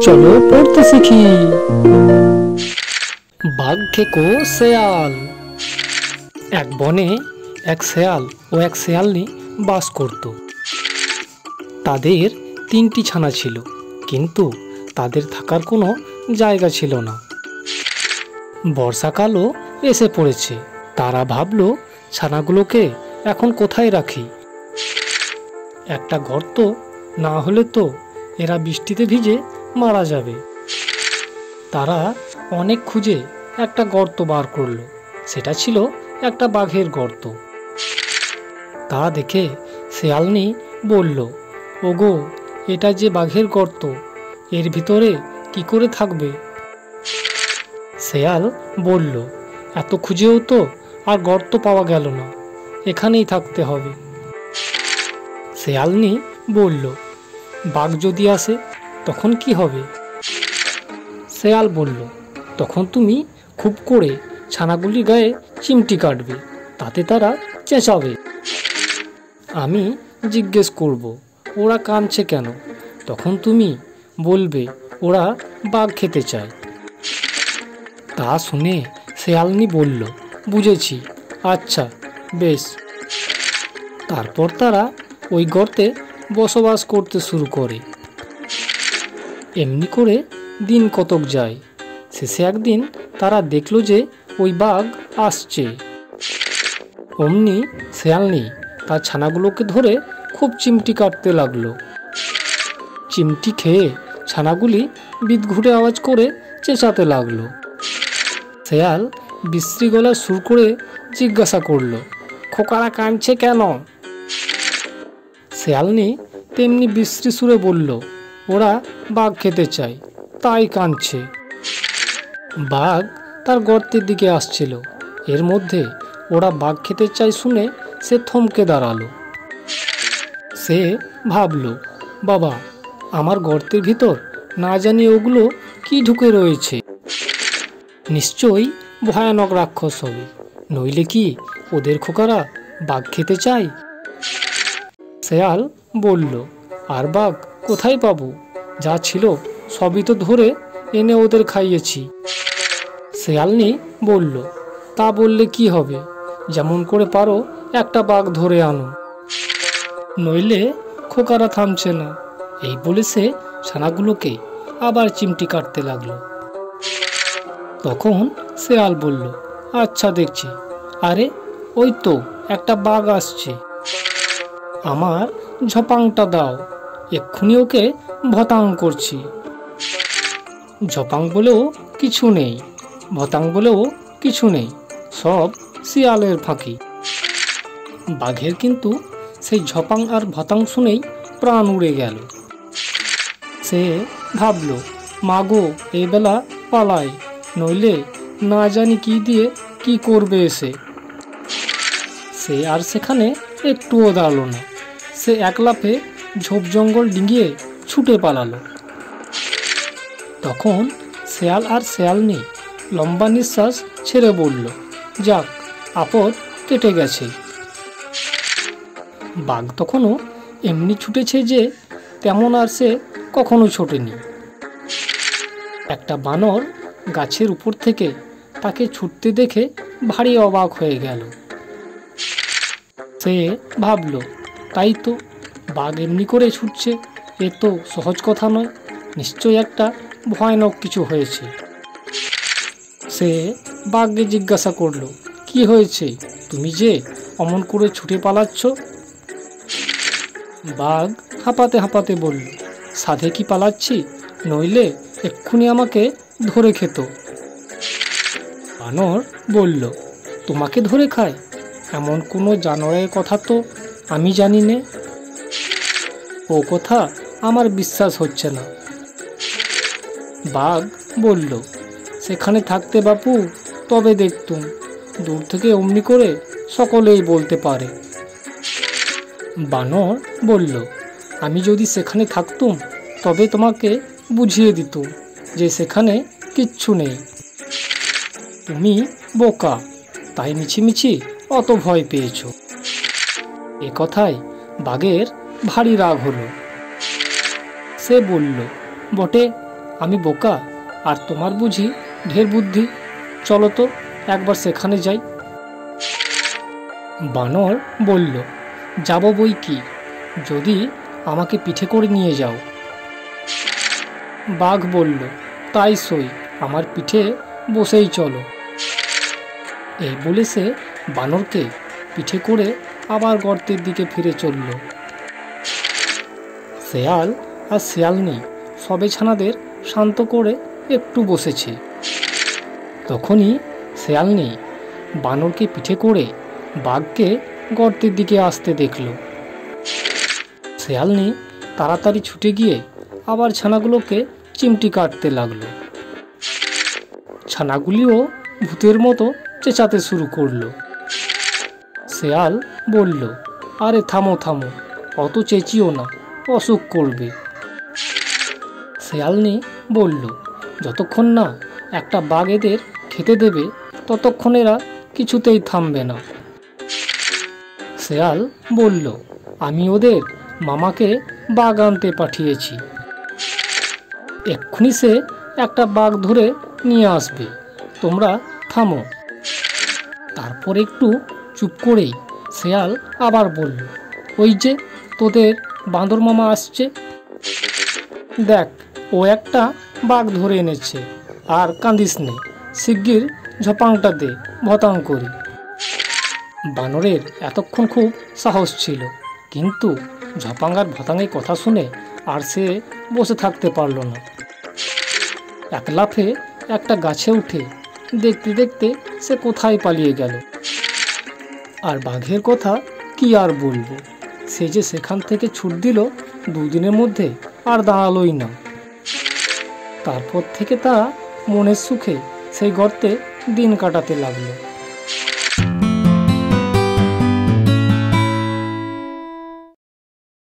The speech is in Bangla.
চলো পড়তে শিখি। বাঘ খেকো শেয়াল। এক বনে এক শেয়াল ও এক শেয়ালনি বাস করত। তাদের 3টি ছানা ছিল, কিন্তু তাদের থাকার কোনো জায়গা ছিল না। বর্ষাকালও এসে পড়েছে। তারা ভাবলো, ছানাগুলোকে এখন কোথায় রাখি? একটা গর্ত না হলে তো এরা বৃষ্টিতে ভিজে মারা যাবে। তারা অনেক খুঁজে একটা গর্ত বার করলো। সেটা ছিল একটা বাঘের গর্ত। তা দেখে শেয়ালনি বলল, ওগো, এটা যে বাঘের গর্ত, এর ভিতরে কি করে থাকবে? শেয়াল বলল, এত খুঁজেও তো আর গর্ত পাওয়া গেল না, এখানেই থাকতে হবে। শেয়ালনি বলল, বাঘ যদি আসে তখন কি হবে? শেয়াল বলল, তখন তুমি খুব করে ছানাগুলির গায়ে চিমটি কাটবে, তাতে তারা চেঁচাবে। আমি জিজ্ঞেস করব, ওরা কাঁদছে কেন? তখন তুমি বলবে, ওরা বাঘ খেতে চায়। তা শুনে শেয়ালনি বলল, বুঝেছি, আচ্ছা বেশ। তারপর তারা ওই গর্তে বসবাস করতে শুরু করে। এমনি করে দিন কতক যায়। শেষে একদিন তারা দেখল যে ওই বাঘ আসছে। অমনি শেয়ালনি তার ছানাগুলোকে ধরে খুব চিমটি কাটতে লাগলো। চিমটি খেয়ে ছানাগুলি বিদঘুটে আওয়াজ করে চেঁচাতে লাগলো। শেয়াল বিশ্রী গলার সুর করে জিজ্ঞাসা করলো, খোকারা কাঁদছে কেন? শেয়ালনি তেমনি বিশ্রী সুরে বলল, ওরা বাঘ খেতে চায়, তাই কাঁদছে। বাঘ তার গর্তের দিকে আসছিল। এর মধ্যে ওরা বাঘ খেতে চায় শুনে সে থমকে দাঁড়ালো। সে ভাবল, বাবা, আমার গর্তের ভিতর না জানি ওগুলো কি ঢুকে রয়েছে। নিশ্চয়ই ভয়ানক রাক্ষস হবে, নইলে কি ওদের খোকারা বাঘ খেতে চায়? শেয়াল বলল, আর বাঘ কোথায় পাবো? যা ছিল সবই তো ধরে এনে ওদের খাইয়েছি। শেয়ালনি বলল, তা বললে কি হবে? যেমন করে পারো একটা বাঘ ধরে আনো, নইলে খোকারা থামছে না। এই বলে সে ছানাগুলোকে আবার চিমটি কাটতে লাগলো। তখন শেয়াল বলল, আচ্ছা দেখছি। আরে ওই তো একটা বাঘ আসছে, আমার ঝপাংটা দাও, এক্ষুনি ওকে ভতাং করছি। ঝপাং বলেও কিছু নেই, ভতাং বলেও কিছু নেই, সব শিয়ালের ফাঁকি। বাঘের কিন্তু সেই ঝপাং আর ভতাং শুনেই প্রাণ উড়ে গেল। সে ভাবল, মাগো, এই বেলা পালাই, নইলে না জানি কি দিয়ে কি করবে এসে। সে আর সেখানে একটুও দাঁড়ালো না। সে এক লাফে ঝোপ জঙ্গল ডিঙিয়ে ছুটে পালালো। তখন শেয়াল আর শেয়ালনি লম্বা নিঃশ্বাস ছেড়ে বলল, যাক, আপদ কেটে গেছে। বাঘ তখনও এমনি ছুটেছে যে তেমন আর সে কখনো ছোটেনি। একটা বানর গাছের উপর থেকে তাকে ছুটতে দেখে ভারী অবাক হয়ে গেল। সে ভাবল, তাই তো, বাঘ এমনি করে ছুটছে, এ তো সহজ কথা নয়, নিশ্চয়ই একটা ভয়ানক কিছু হয়েছে। সে বাঘকে জিজ্ঞাসা করলো, কি হয়েছে? তুমি যে অমন করে ছুটে পালাচ্ছ? বাঘ হাঁপাতে হাঁপাতে বলল, সাধে কি পালাচ্ছি, নইলে এক্ষুনি আমাকে ধরে খেত। বানর বলল, তোমাকে ধরে খায়? এমন কোনো জানোয়ারের কথা তো আমি জানি নে। ও কথা আমার বিশ্বাস হচ্ছে না। বাঘ বলল, সেখানে থাকতে বাপু, তবে দেখতুম, দূর থেকে অমনি করে সকলেই বলতে পারে। বানর বলল, আমি যদি সেখানে থাকতুম তবে তোমাকে বুঝিয়ে দিতুম যে সেখানে কিচ্ছু নেই। তুমি বোকা, তাই মিছিমিছি অত ভয় পেয়েছ। এ কথায় বাঘের ভারী রাগ হলো। সে বলল, বটে, আমি বোকা আর তোমার বুঝি ঢের বুদ্ধি। চলো তো একবার সেখানে যাই। বানর বলল, যাব বই কি, যদি আমাকে পিঠে করে নিয়ে যাও। বাঘ বলল, তাই সই, আমার পিঠে বসেই চলো। এই বলে সে বানরকে পিঠে করে আবার গর্তের দিকে ফিরে চলল। শেয়াল আর শেয়ালনি সবে ছানাদের শান্ত করে একটু বসেছে। তখনই শেয়ালনি বানরকে পিঠে করে বাঘকে গর্তের দিকে আসতে দেখল। শেয়ালনি তাড়াতাড়ি ছুটে গিয়ে আবার ছানাগুলোকে চিমটি কাটতে লাগলো। ছানাগুলিও ভূতের মতো চেঁচাতে শুরু করলো। শেয়াল বলল, আরে থামো থামো, অত চেঁচিও না, অসুখ করবে। শেয়ালনি বলল, যতক্ষণ না একটা বাঘ এদের খেতে দেবে ততক্ষণ এরা কিছুতেই থামবে না। শেয়াল বলল, আমি ওদের মামাকে বাঘ আনতে পাঠিয়েছি, এক্ষুনি সে একটা বাঘ ধরে নিয়ে আসবে, তোমরা থামো। তারপর একটু চুপ করেই শেয়াল আবার বলল, ওই যে তোদের বাঁদর মামা আসছে, দেখ ও একটা বাঘ ধরে এনেছে, আর কাঁদিস নে, শিগগির ঝপাংটা দে, ভতাং করি। বানরের এতক্ষণ খুব সাহস ছিল, কিন্তু ঝপাঙ্গার ভতাঙ্গের কথা শুনে আর সে বসে থাকতে পারল না। এক লাফে একটা গাছে উঠে দেখতে দেখতে সে কোথায় পালিয়ে গেল। আর বাঘের কথা কি আর বলবো, সে যে সেখান থেকে ছুট দিল, দুদিনের মধ্যে আর দাঁড়ালোই না। তারপর থেকে তা মনের সুখে সেই গর্তে দিন কাটাতে লাগলো।